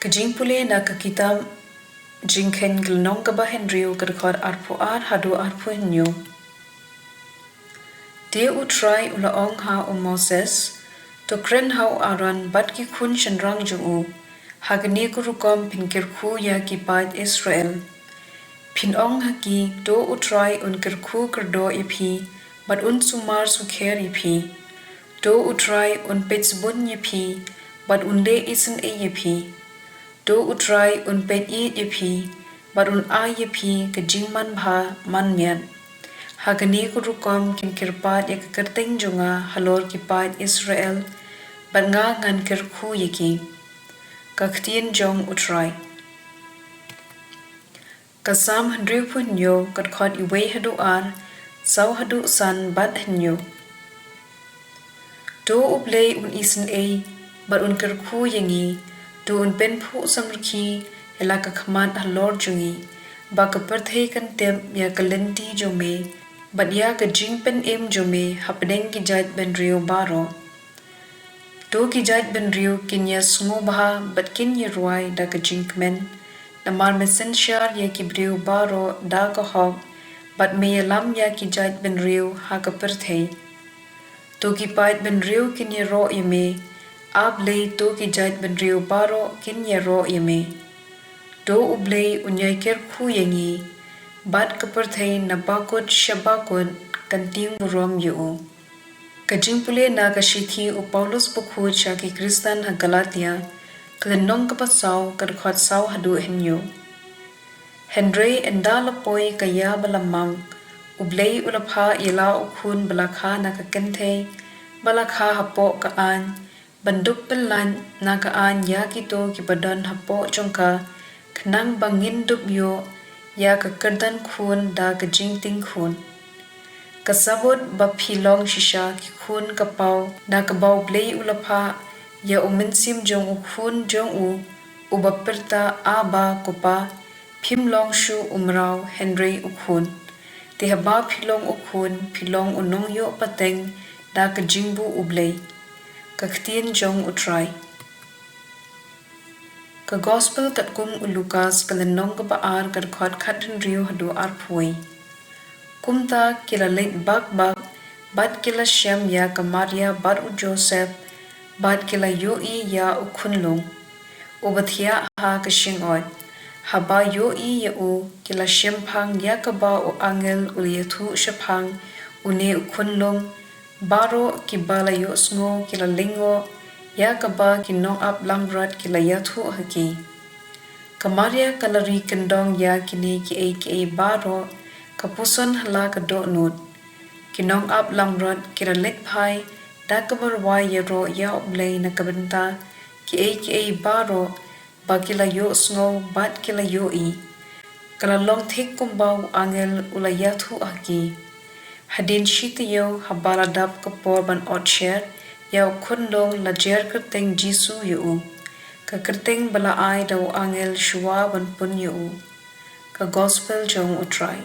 jingpule na kitam jingken glnong bynriew kadkor arpo hadu arpo nyo. Dia utrai ulaong ha Moses, to kren hau aran bat ki kun shenrang jung hagni kurukom pin kyrkhu ya ki pat Israel. Pin ong haki do utrai kyrkhu kerdo ipi, bat sumar sukher ipi. Do utrai petsbun yipi, bat de isynei yipi. Do utrai pet ipi, bat a yipi ke jingman bha man mian. Hagani kurukom kin kirpat ya kerteng junga halor ki pat Israel, bat ngan kyrkhu yiki. Ktien jong utrai. Kasam handriw punyo kadkot iway hadu saw hadu san bat hanyo. Do Blei Un isynei, bat kyrkhu yangi, do pynphuh samrkhie hela khmat halor jungi, ba pyrthei kantem ya lynti jome, bat ya jingpynim jome hapdeng ki jait bynriew baroh. Do ki jait bynriew kinya sngo baha bat kin yeruai da jingkmen, namar messensyar ya ki brew baroh da hog, bat meyalam ya ki jait bynriew ha pyrthei. Do ki pait bynriew kin yero yeme, Blei do ki jait bynriew baroh kin yero yeme. Do Blei unyai kyrkhu yangi, bat pyrthei na bakut shabakut kanting murom yu. Jingpule na shithi Paulus bukhut ki Kristan ha Galatia, klenong pasaw kadkhot saw hadu henyo. Henry endalapoi kaya balamang, Blei ulapha yala ukhun balakha na kenthe, balakha hapo kaan, banduk pelan na kaan ya kito ki badan hapo chongka, khnang bangin dup yo, ya kerdan khun da jingting khun. Kasabot bapilong shisha ki khun kapau na kabaw Blei ulapha ya minsim jong ukhun jong ubapirta aba kopa phimlong shu umraw Henry ukhun. Tehaba philong ukhun philong unong yo pateng da jingbu Blei. Ktien jong utrai. Gospel kum Lukas kalenong baar kadkhot khatnriw hadu arpui. Kumta kila late bak bat kila Shem ya Maria bat Joseph, bat kila yoi ya ukhunlung. Ubathia ha kashingod. Haba yoi ya kila Shem phang ya kaba angel uliyathu shaphang une ukhunlung. Baroh ki bala yo sngo kila lingo ya kaba kinong lamrat kila yathu haki. Maria kalari kendong ya kini ki baroh kapuson hala kado nut. Kinong lamrat kira lit pai da kabarwai yero ya Blei na kabenta ki baroh ba kila yo sngo bat kila yoi. Kala long thik kumbaw angel ulayathu haki. Hadin shitiyo habaladap kapor ban otcher ya khunlong lajer kerteng Jisu yu. Kerteng balaai daw angel shua ban pun yu. Gospel jong utrai.